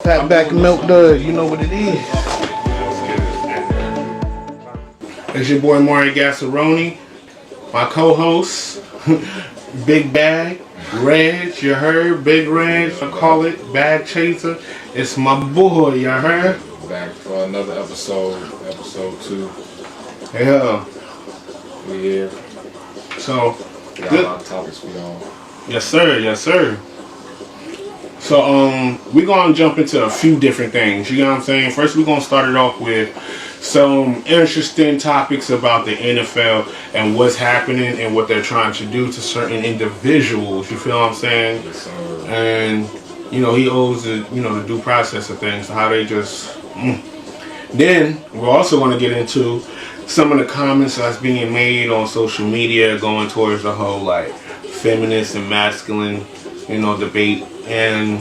Pat back and milk dud, you know what it is. It's your boy Mario Gasseroni, my co-host, Big Bag, Reg, you heard? Big Reg, I call it Bag Chaser. It's my boy, you heard? Back for another episode 2. Yeah. We here. So, We got a lot of topics we on. Yes sir. So we're gonna jump into a few different things. You know what I'm saying? First we're gonna start it off with some interesting topics about the NFL and what's happening and what they're trying to do to certain individuals. You feel what I'm saying? Yes, sir. And he owes the due process of things, how they just. Then we're also gonna get into some of the comments that's being made on social media going towards the whole like feminist and masculine, debate. And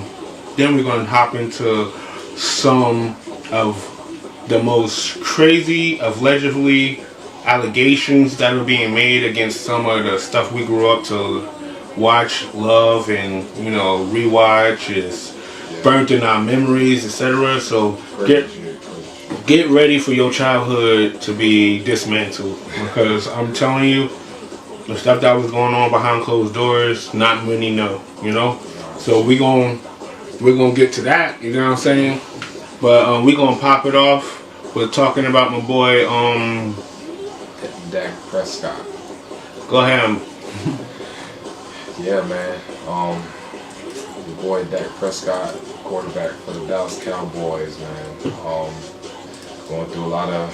then we're going to hop into some of the most crazy, allegedly allegations that are being made against some of the stuff we grew up to watch, love, and rewatch is burnt in our memories, etc. So get ready for your childhood to be dismantled, because I'm telling you, the stuff that was going on behind closed doors, not many know, So we're gonna get to that, you know what I'm saying? But we're gonna pop it off with talking about my boy Dak Prescott. Go ahead. Yeah, man. Your boy Dak Prescott, quarterback for the Dallas Cowboys, man. Going through a lot of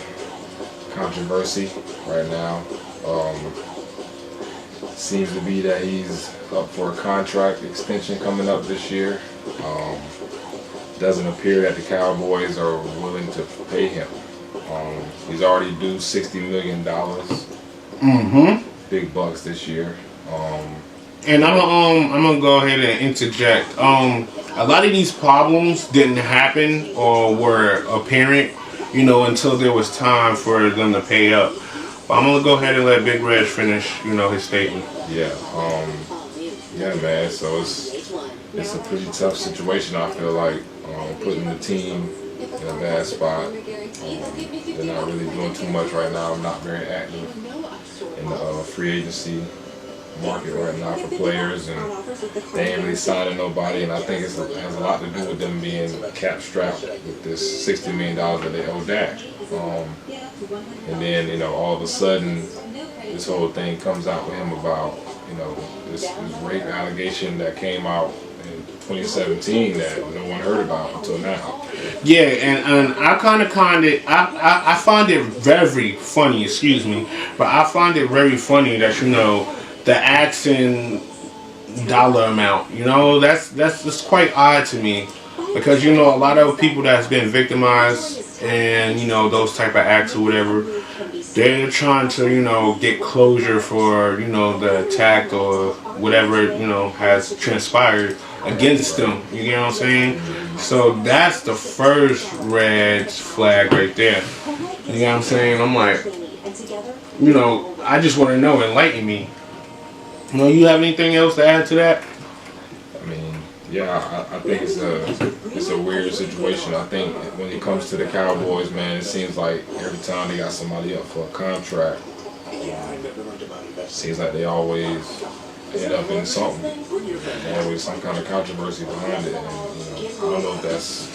controversy right now. Seems to be that he's up for a contract extension coming up this year. Doesn't appear that the Cowboys are willing to pay him. He's already due $60 million. Big bucks this year. And I'm gonna go ahead and interject. A lot of these problems didn't happen or were apparent, until there was time for them to pay up. But I'm gonna go ahead and let Big Reg finish, his statement. Yeah, man. So it's a pretty tough situation. I feel like putting the team in a bad spot. They're not really doing too much right now. Not very active in the free agency market right now for players, and they ain't really signing nobody. And I think it has a lot to do with them being cap strapped with this $60 million that they owe Dak. And then all of a sudden, this whole thing comes out with him about this rape allegation that came out in 2017 that no one heard about until now. Yeah, and I find it very funny. Excuse me, but I find it very funny that the accent dollar amount. That's quite odd to me, because a lot of people that's been victimized and those type of acts or whatever, they're trying to get closure for the attack or whatever has transpired against them. You get what I'm saying? So that's the first red flag right there. You know what I'm saying? I'm like, I just want to know. Enlighten me. You have anything else to add to that? I mean, yeah, I think it's a weird situation. I think when it comes to the Cowboys, man, it seems like every time they got somebody up for a contract, it seems like they always end up in something. There's always some kind of controversy behind it. And, I don't know if that's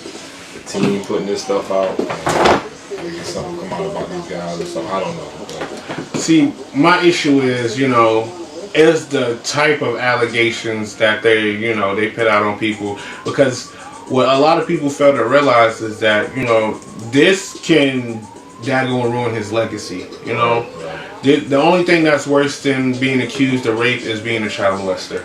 the team putting this stuff out. Maybe something come out about these guys or something. I don't know. But see, my issue is, is the type of allegations that they put out on people, because what a lot of people fail to realize is that this can daggone ruin his legacy. The only thing that's worse than being accused of rape is being a child molester.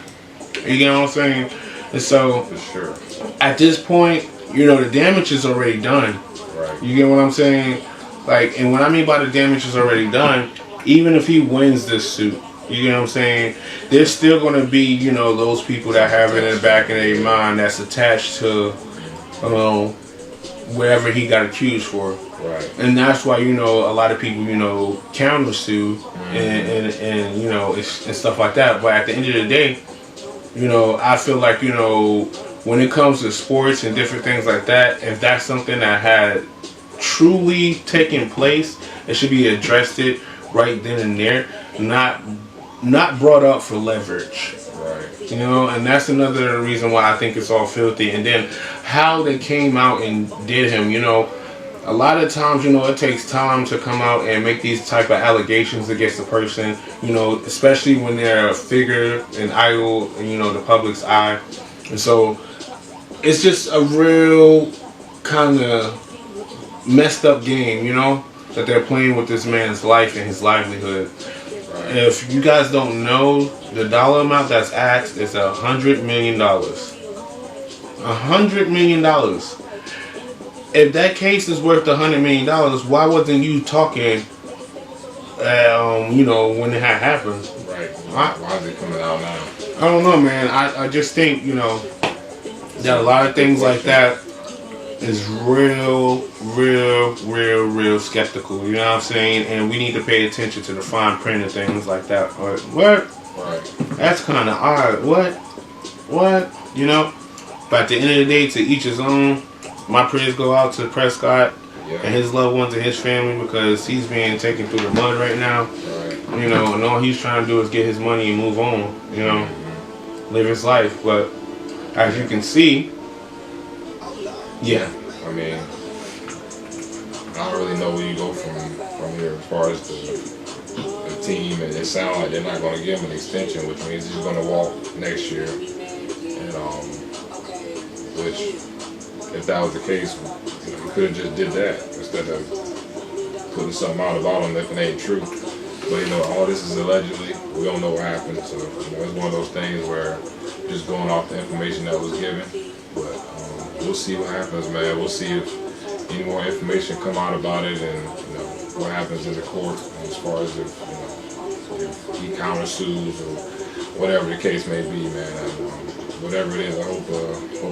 You get what I'm saying? And so, for sure, at this point, the damage is already done. Right. You get what I'm saying? Like, and what I mean by the damage is already done, even if he wins this suit, you get what I'm saying? There's still going to be, those people that have it in the back of their mind that's attached to, whatever he got accused for. Right. And that's why, a lot of people, counter sue and and stuff like that. But at the end of the day, I feel like, when it comes to sports and different things like that, if that's something that had truly taken place, it should be addressed it right then and there, not brought up for leverage. Right. You know, and that's another reason why I think it's all filthy. And then how they came out and did him, you know, a lot of times, you know, it takes time to come out and make these type of allegations against a person, you know, especially when they're a figure, an idol, in, you know, the public's eye. And so it's just a real kind of messed up game, you know, that they're playing with this man's life and his livelihood. Right. If you guys don't know, the dollar amount that's asked is $100 million. $100 million. If that case is worth $100 million, why wasn't you talking, you know, when it had happened? Right. Why is it coming out now? I don't know, man. I just think, you know, that a lot of things like that is real skeptical. You know what I'm saying? And we need to pay attention to the fine print and things like that. But what? Right. That's kind of odd. What? You know? But at the end of the day, to each his own. My prayers go out to Prescott and his loved ones and his family, because he's being taken through the mud right now. Right. You know, and all he's trying to do is get his money and move on. You know, live his life. But as you can see, yeah. I mean, I don't really know where you go from here as far as the team, and it sounds like they're not going to give him an extension, which means he's going to walk next year. And which, if that was the case, you know, we could have just did that instead of putting something out about him if it ain't true. But you know, all this is allegedly. We don't know what happened, so you know, it's one of those things where just going off the information that was given. But we'll see what happens, man. We'll see if any more information come out about it, and you know what happens in the court as far as if he countersues or whatever the case may be, man. And, whatever it is, I hope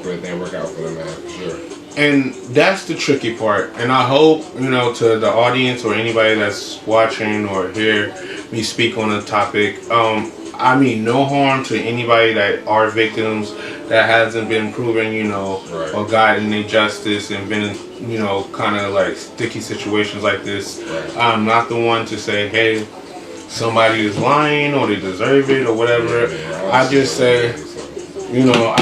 everything work out for them, man, for sure. And that's the tricky part. And I hope, you know, to the audience or anybody that's watching or hear me speak on the topic, I mean no harm to anybody that are victims that hasn't been proven, you know, right, or gotten a justice and been in, you know, kind of like sticky situations like this. Right. I'm not the one to say, hey, somebody is lying or they deserve it or whatever. Yeah, I just say, you know,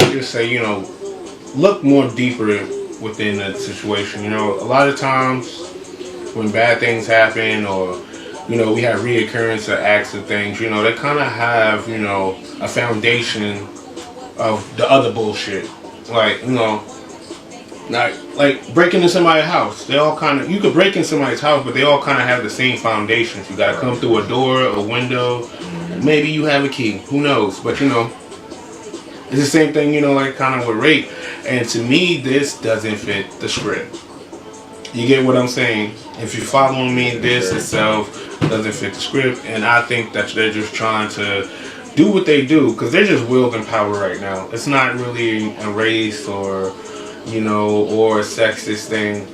look more deeper within the situation. You know, a lot of times when bad things happen, or, you know, we have reoccurrence of acts of things, you know, they kind of have, you know, a foundation of the other bullshit. Like, you know, like breaking into somebody's house. They all kind of, you could break in somebody's house, but they all kind of have the same foundations. You got to come through a door, a window. Maybe you have a key. Who knows? But, you know, it's the same thing, you know, like kind of with rape. And to me, this doesn't fit the script. You get what I'm saying? If you're following me, this itself doesn't fit the script. And I think that they're just trying to do what they do, because they're just wielding power right now. It's not really a race or, you know, or a sexist thing.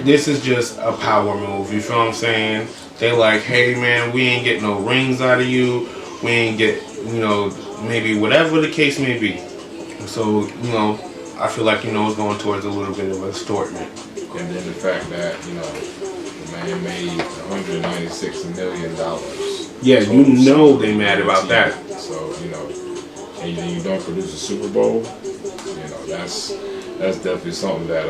This is just a power move. You feel what I'm saying? They like, hey man, we ain't get no rings out of you. We ain't get, you know, maybe whatever the case may be. So, you know, I feel like, you know, it's going towards a little bit of a extortion. And then the fact that, you know, the man made $196 million. Yeah, you know they mad about that. So, you know, and then you don't produce a Super Bowl, you know, that's definitely something that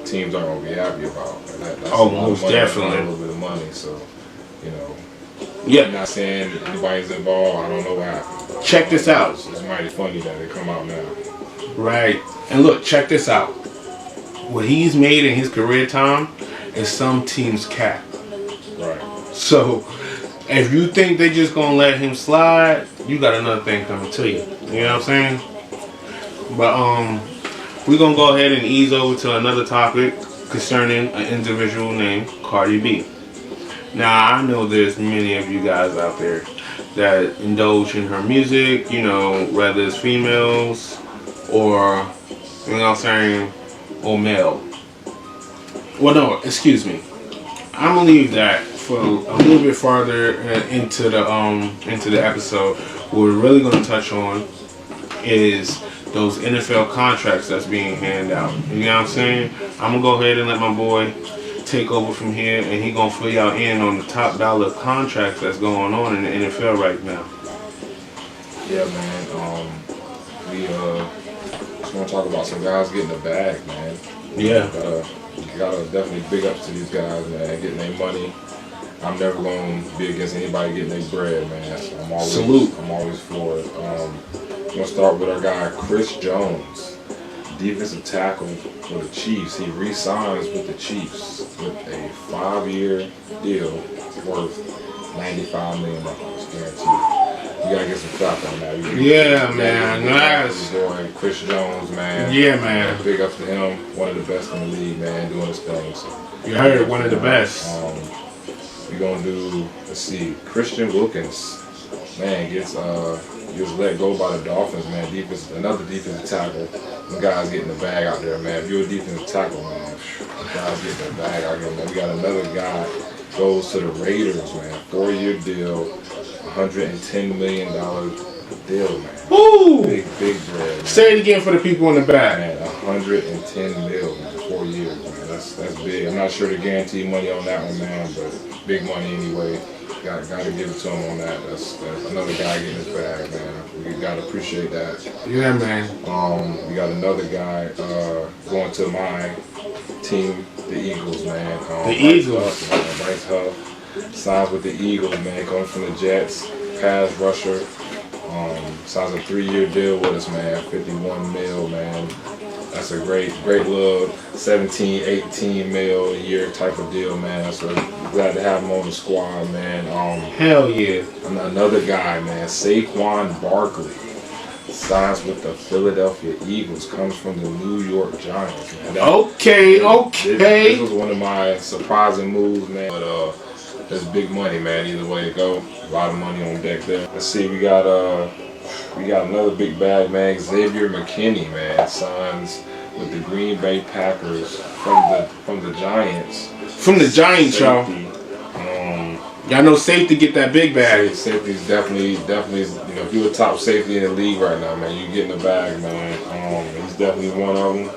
teams aren't going to be happy about. And that's most definitely. A little bit of money, so, you know. Yeah. I'm not saying anybody's involved. I don't know what happened. Check this out. It's mighty funny that they come out now. Right. And look, check this out. What he's made in his career time is some team's cap. Right. So, if you think they just gonna let him slide, you got another thing coming to you. You know what I'm saying? But we're gonna go ahead and ease over to another topic concerning an individual named Cardi B. Now, I know there's many of you guys out there that indulge in her music, you know, whether it's females or, you know what I'm saying, or male. Well, no, excuse me. I'm gonna leave that for a little bit farther into the episode. What we're really gonna touch on is those NFL contracts that's being handed out. You know what I'm saying? I'm gonna go ahead and let my boy take over from here, and he gonna fill y'all in on the top dollar contracts that's going on in the NFL right now. Yeah, man. We just want to talk about some guys getting the bag, man. Yeah. You gotta definitely big ups to these guys, man, getting their money. I'm never going to be against anybody getting their bread, man. So I'm always for it. I'm going to start with our guy, Chris Jones, defensive tackle for the Chiefs. He re-signs with the Chiefs with a 5-year deal worth $95 million guaranteed. You got to get some clap on that. Yeah, man. Nice. Boy, Chris Jones, man. Yeah, man. Big up to him. One of the best in the league, man, doing his thing. So, you heard it, one of the best. We're going to do, let's see, Christian Wilkins, man, gets let go by the Dolphins, man. Another defensive tackle. The guys getting the bag out there, man. If you're a defensive tackle, man, the guys getting the bag out here, man. We got another guy goes to the Raiders, man. 4-year deal, $110 million deal, man. Woo! Big bread, man. Say it again for the people in the back. Man, $110 million, man, 4 years, man. That's big. I'm not sure the guaranteed money on that one, man, but big money anyway. Got to give it to him on that. That's another guy getting his bag, man. We got to appreciate that. Yeah, man. We got another guy going to my team, the Eagles, man. The Eagles. Bryce Huff signs with the Eagles, man. Comes from the Jets, pass rusher. Signs a 3-year deal with us, man. $51 million, man. That's a great little 17, 18 mil a year type of deal, man. So glad to have him on the squad, man. Hell yeah. Another guy, man, Saquon Barkley, signs with the Philadelphia Eagles, comes from the New York Giants, man. Okay. This was one of my surprising moves, man. But that's big money, man. Either way it go, a lot of money on deck there. Let's see, we got another big bag, man. Xavier McKinney, man, signs with the Green Bay Packers from the Giants. From the Giants, y'all. Y'all know safety get that big bag. Safety's definitely, you know, if you're a top safety in the league right now, man, you getting the bag, man. He's definitely one of them.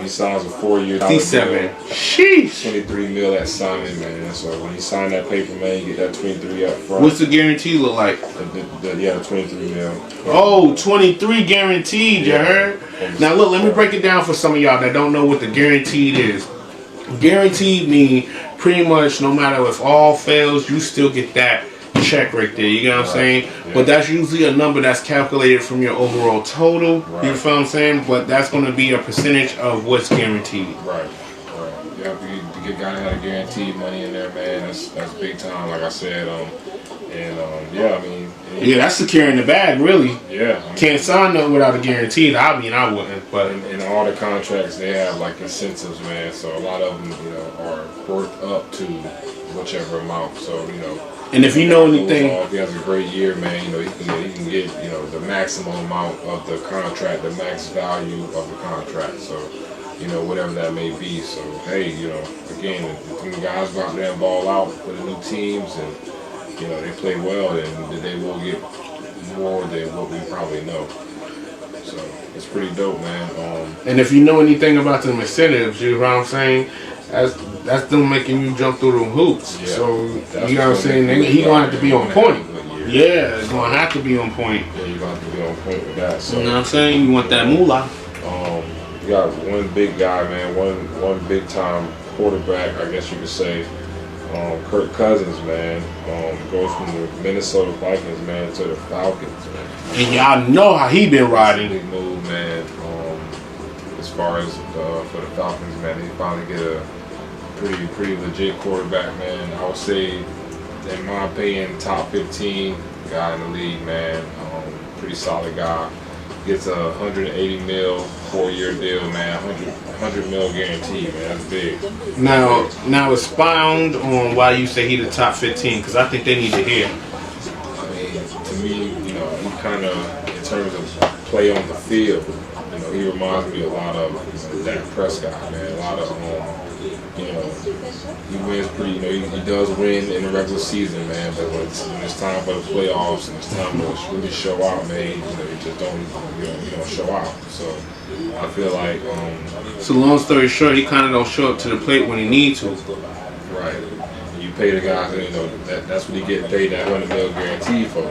He signs a 4-year deal. Sheesh. 23 mil at signing, man. So when you sign that paper, man, you get that 23 up front. What's the guarantee look like? The 23 mil. Oh, 23 guaranteed, you heard? Now look, let me break it down for some of y'all that don't know what the guaranteed is. Guaranteed mean pretty much no matter if all fails, you still get that check right there. You know what I'm saying? Yeah. But that's usually a number that's calculated from your overall total. Right. You feel what I'm saying? But that's going to be a percentage of what's guaranteed. Right. Yeah, you got to have guaranteed money in there, man. That's big time, like I said. Yeah, I mean. Yeah, that's securing the bag, really. Yeah. Can't sign nothing without a guarantee. I mean, I wouldn't. But in all the contracts, they have like incentives, man. So a lot of them, you know, are worth up to whichever amount. So, you know. And if you know anything, if he has a great year, man, you know, he can get, you know, the maximum amount of the contract, the max value of the contract. So, you know, whatever that may be. So, hey, you know, again, if the guys go out there and ball out for the new teams and, you know, they play well, then they will get more than what we probably know. So, it's pretty dope, man. And if you know anything about the incentives, you know what I'm saying? That's them making you jump through the hoops. Yeah, so, you know what I'm saying? He's going to have to be on point. Yeah, it's going to have to be on point. Yeah, you're going to have to be on point with that. So, you know what I'm saying? You want that moolah. You got one big guy, man, one big time quarterback, I guess you could say. Kirk Cousins, man, goes from the Minnesota Vikings, man, to the Falcons, man. And y'all know how he been riding. Big move, man. As far as for the Falcons, man, they finally get a pretty legit quarterback, man. I would say, in my opinion, top 15 guy in the league, man. Pretty solid guy. Gets a $180 mil 4-year deal, man. $100 mil guarantee, man. That's big. Now expound on why you say he the top 15, because I think they need to hear. I mean, to me, you know, he kind of, in terms of play on the field, you know, he reminds me a lot of Dak Prescott, man. A lot of you know, he wins pretty. You know, he does win in the regular season, man. But when it's time for the playoffs and it's time to really show out, man, you know, he just don't show out. So I feel like so long story short, he kind of don't show up to the plate when he needs to. Right. You pay the guy, you know, that's what he get paid that $100 million guarantee for.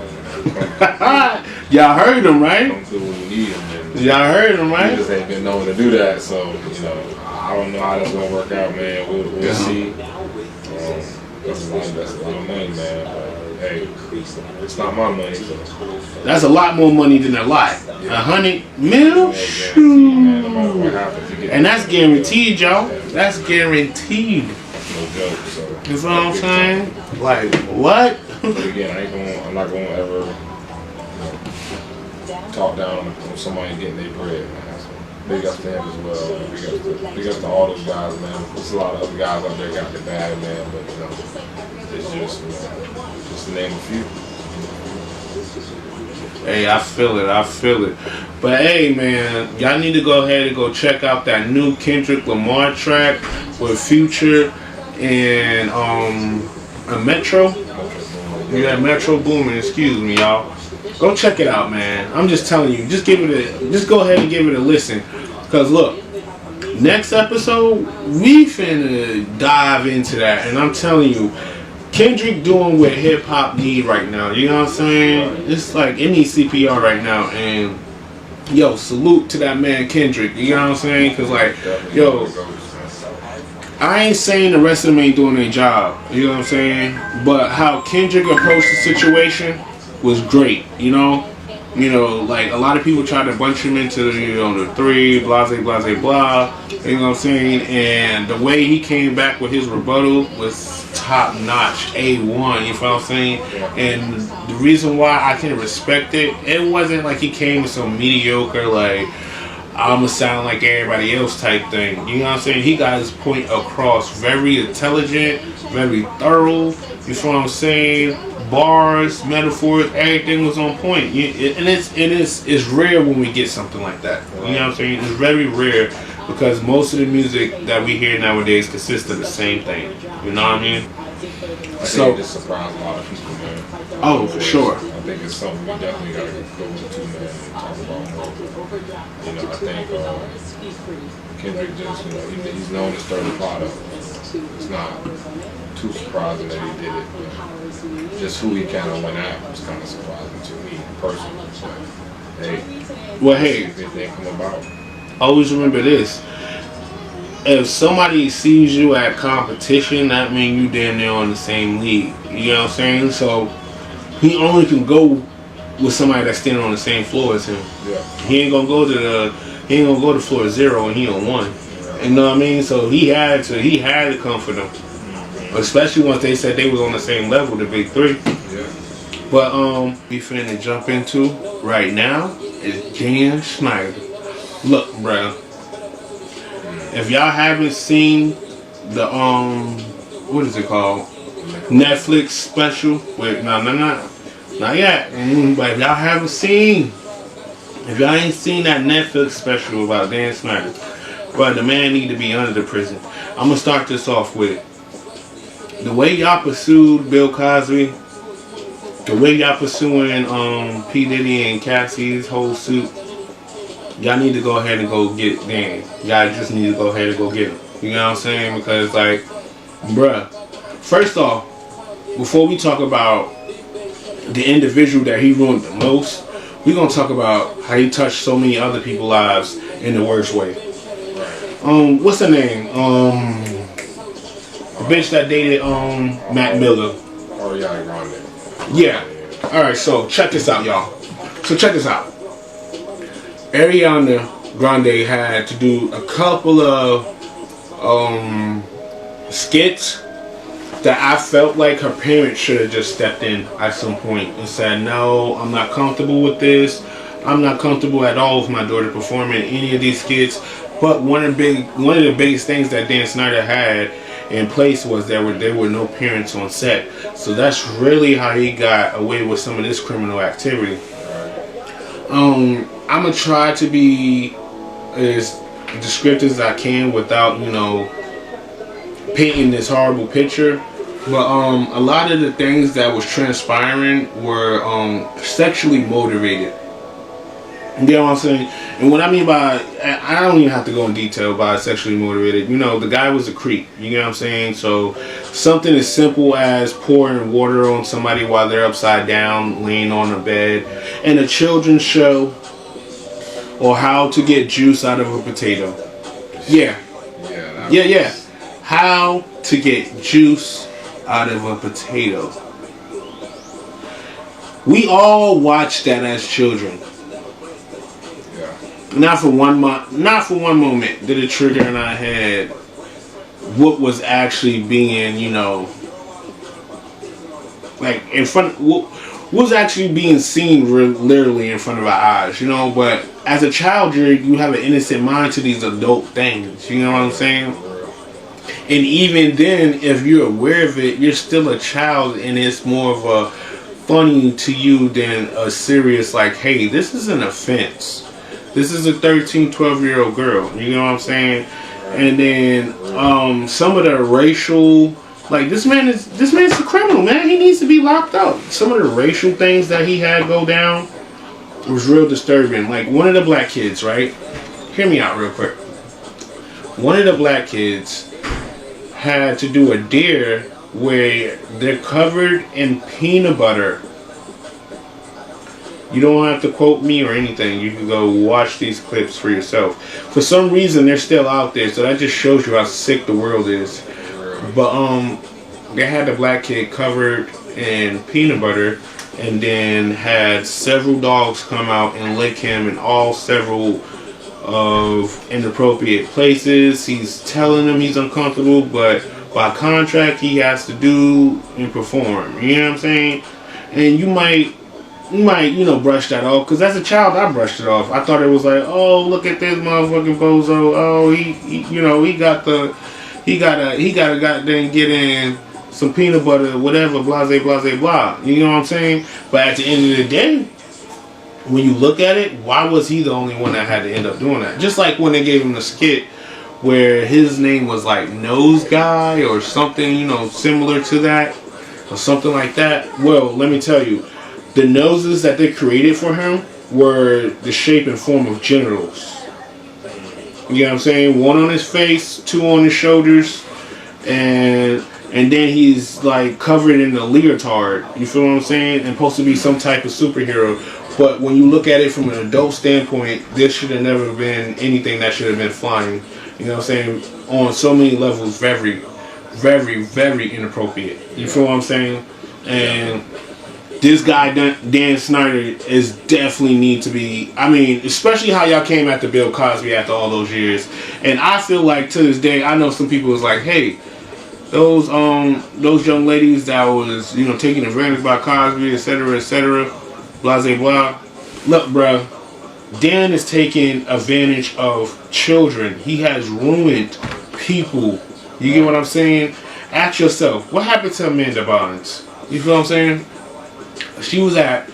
Y'all heard him, right? Come through when you need him. Y'all heard him, right? He just ain't been known to do that, so you know, I don't know how that's gonna work out, man. We'll see. That's a lot of money, man. But hey, it's not my money. So. That's a lot more money than a lot. Yeah. $100 million? No matter what happens, and that's guaranteed, y'all. That's guaranteed. No joke. So you know what I'm saying? Like what? But again, I'm not gonna ever talk down on somebody getting their bread, man. So big up to him as well. Big up to all those guys, man. There's a lot of other guys out there got their bag, man. But you know, it's just to name a few. Hey, I feel it. But hey, man, y'all need to go ahead and go check out that new Kendrick Lamar track with Future and a Metro. Yeah, Metro Boomin. Excuse me, y'all. Go check it out, man. I'm just telling you. Just go ahead and give it a listen. Cause look, next episode we finna dive into that, and I'm telling you, Kendrick doing what hip hop need right now. You know what I'm saying? It's like it needs CPR right now, and yo, salute to that man Kendrick. You know what I'm saying? Cause like, yo, I ain't saying the rest of them ain't doing their job. You know what I'm saying? But how Kendrick approached the situation was great. You know, like a lot of people tried to bunch him into the three, blah, You know what I'm saying? And the way he came back with his rebuttal was top notch, A1. You know what I'm saying? And the reason why I can respect it, it wasn't like he came with some mediocre like I'ma sound like everybody else type thing. You know what I'm saying? He got his point across. Very intelligent, very thorough. You know what I'm saying? Bars, metaphors, everything was on point. And it's rare when we get something like that. You know what I'm saying? It's very rare because most of the music that we hear nowadays consists of the same thing. You know what I mean? I think it just surprised a lot of people, man. Oh, for sure. I think it's something we definitely got to go into, man, and talk about more. You know, I think Kendrick just, he's known to stir the pot up. It's not too surprising that he did it, but just who he kind of went at was kind of surprising to me personally. But hey, if anything come about. Always remember this. If somebody sees you at competition, that means you damn near on the same league. You know what I'm saying? So he only can go with somebody that's standing on the same floor as him. Yeah. He ain't gonna go to floor 0 and he on 1. You know what I mean? So he had to come for them. Especially once they said they was on the same level, the big three. Yeah. But we finna jump into right now is Dan Schneider. Look, bruh. If y'all haven't seen the what is it called? Netflix special with not yet. But if y'all ain't seen that Netflix special about Dan Schneider, but the man need to be under the prison. I'm gonna start this off with the way y'all pursued Bill Cosby, the way y'all pursuing P. Diddy and Cassie's whole suit. Y'all need to go ahead and go get Dan. Y'all just need to go ahead and go get him. You know what I'm saying? Because like, bruh, first off, before we talk about the individual that he ruined the most, we're gonna talk about how he touched so many other people's lives in the worst way. What's her name? The bitch that dated Matt Miller. Ariana Grande. Yeah. Alright, so check this out, y'all. Ariana Grande had to do a couple of skits that I felt like her parents should have just stepped in at some point and said, no, I'm not comfortable with this. I'm not comfortable at all with my daughter performing any of these skits. But one of the biggest things that Dan Schneider had in place was there were no parents on set. So that's really how he got away with some of this criminal activity. I'm gonna try to be as descriptive as I can without, painting this horrible picture. But a lot of the things that was transpiring were sexually motivated. You know what I'm saying? And what I mean by, I don't even have to go in detail by sexually motivated. You know, the guy was a creep. You know what I'm saying? So something as simple as pouring water on somebody while they're upside down, laying on a bed, and a children's show, or how to get juice out of a potato. Yeah. How to get juice out of a potato. We all watched that as children. Not for one moment did it trigger in our head what was actually being, you know, like in front. What was actually being seen literally in front of our eyes, you know. But as a child, you have an innocent mind to these adult things. You know what I'm saying? And even then, if you're aware of it, you're still a child, and it's more of a funny to you than a serious, like, hey, this is an offense. This is a 13, 12-year-old girl. You know what I'm saying? And then some of the racial, like, this man's a criminal, man. He needs to be locked up. Some of the racial things that he had go down was real disturbing. Like, one of the black kids, right? Hear me out real quick. One of the black kids had to do a dare where they're covered in peanut butter. You don't have to quote me or anything. You can go watch these clips for yourself. For some reason, they're still out there, so that just shows you how sick the world is. But they had the black kid covered in peanut butter, and then had several dogs come out and lick him in several of inappropriate places. He's telling them he's uncomfortable, but by contract, he has to do and perform. You know what I'm saying? And you might, you know, brush that off. Because as a child, I brushed it off. I thought it was like, oh, look at this motherfucking bozo. Oh, he you know, he gotta goddamn get in some peanut butter, whatever, blah, blah, blah, blah. You know what I'm saying? But at the end of the day, when you look at it, why was he the only one that had to end up doing that? Just like when they gave him the skit where his name was like Nose Guy or something, you know, similar to that or something like that. Well, let me tell you, the noses that they created for him were the shape and form of genitals. You know what I'm saying? One on his face, two on his shoulders, and then he's like covered in a leotard. You feel what I'm saying? And supposed to be some type of superhero. But when you look at it from an adult standpoint, this should have never been anything that should have been flying. You know what I'm saying? On so many levels, very, very, very inappropriate. You feel what I'm saying? And this guy, Dan Snyder, is definitely need to be, I mean, especially how y'all came after Bill Cosby after all those years. And I feel like to this day, I know some people was like, hey, those young ladies that was, you know, taking advantage by Cosby, etc., blah, blah, blah. Look, bro, Dan is taking advantage of children. He has ruined people. You get what I'm saying? Ask yourself, what happened to Amanda Bynes? You feel what I'm saying? She was at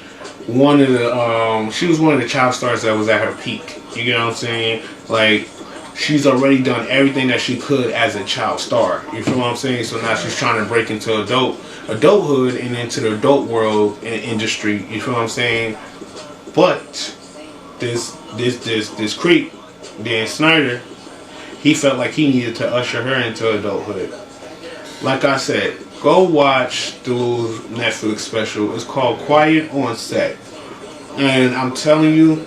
one of the child stars that was at her peak. You get what I'm saying? Like, she's already done everything that she could as a child star. You feel what I'm saying? So now she's trying to break into adulthood and into the adult world and industry. You feel what I'm saying? But this creep, Dan Snyder, he felt like he needed to usher her into adulthood. Like I said, go watch the little Netflix special. It's called Quiet on Set. And I'm telling you,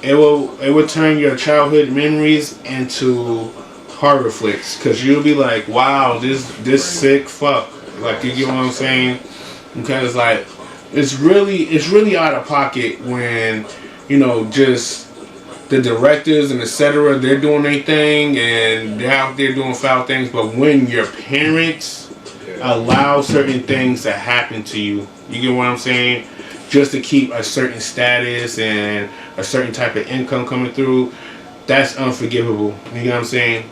it will turn your childhood memories into horror flicks. Because you'll be like, wow, this sick fuck. Like, you get what I'm saying? Because, like, it's really out of pocket when, you know, just the directors and etc., they're doing their thing and they're out there doing foul things. But when your parents allow certain things to happen to you, you get what I'm saying? Just to keep a certain status and a certain type of income coming through, that's unforgivable. You know what I'm saying?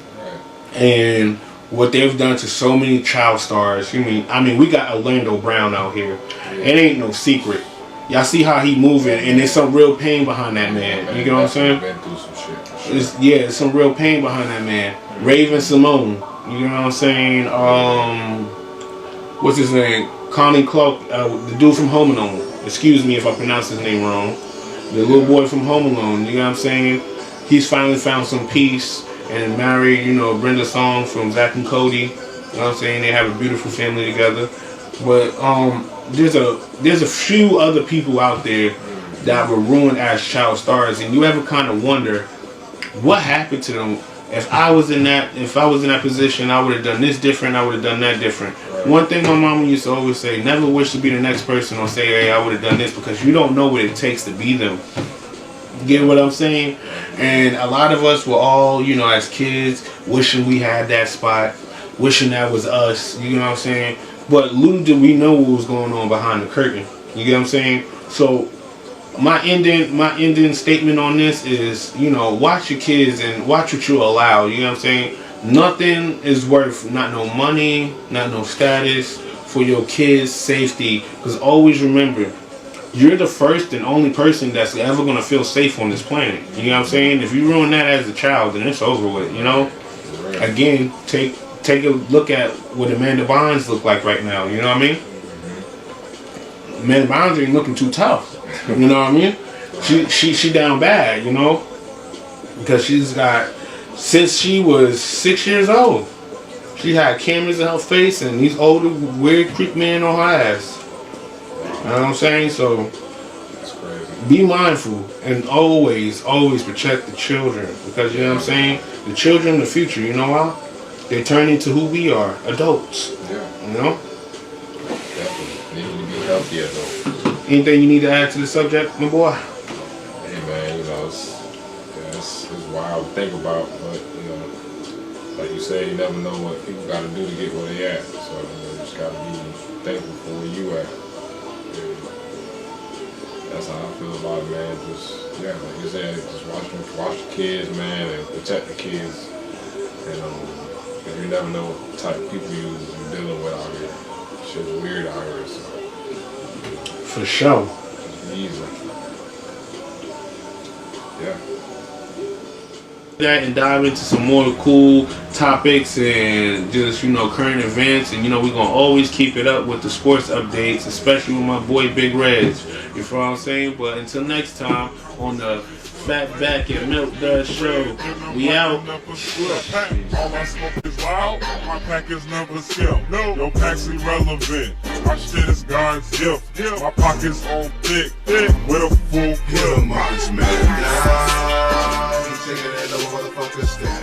And what they've done to so many child stars. I mean, we got Orlando Brown out here. It ain't no secret. Y'all see how he moving, and there's some real pain behind that man. You know what I'm saying? Been through some shit. There's some real pain behind that man. Raven Simone. You know what I'm saying? What's his name? Connie Clark, the dude from Home Alone. Excuse me if I pronounce his name wrong. The little boy from Home Alone. You know what I'm saying? He's finally found some peace and married, Brenda Song from Zack and Cody. You know what I'm saying? They have a beautiful family together. But there's a few other people out there that were ruined as child stars, and you ever kind of wonder what happened to them. If I was in that position, I would have done this different. I would have done that different. Right. One thing my mama used to always say: never wish to be the next person, or say, "Hey, I would have done this," because you don't know what it takes to be them. Get what I'm saying? And a lot of us were all, as kids, wishing we had that spot, wishing that was us. You know what I'm saying? But little did we know what was going on behind the curtain. You get what I'm saying? So my ending statement on this is, watch your kids and watch what you allow. You know what I'm saying? Nothing is worth, not no money, not no status, for your kids' safety. Because always remember, you're the first and only person that's ever going to feel safe on this planet. You know what I'm saying? If you ruin that as a child, then it's over with, Again, take a look at what Amanda Bynes look like right now. You know what I mean? Amanda Bynes ain't looking too tough. You know what I mean? She down bad, because she's got, since she was 6 years old, she had cameras in her face and these older weird creep men on her ass. You know what I'm saying? So be mindful and always protect the children, because you know what I'm saying? The children in the future, you know why? They turn into who we are, adults. Yeah. Definitely. Need to be healthy adults. Anything you need to add to the subject, my boy? Hey man, it's wild to think about, but like you say, you never know what people got to do to get where they at. So you just got to be thankful for where you at. And that's how I feel about it, man. Just like you said, just watch the kids, man, and protect the kids. And because you never know what type of people you're dealing with out here. Shit's weird out here, so. For sure. It's easy. Yeah. That and dive into some more cool topics and just current events, and we're gonna always keep it up with the sports updates, especially with my boy Big Reg. You feel what I'm saying? But until next time on the Fat Back and Milk Dust Show, we out. All I smoke is loud, my pack is never skill. Your pack's irrelevant, my shit is God's gift. My pocket's on thick, with a full clip. March man down, taking it over motherfuckers.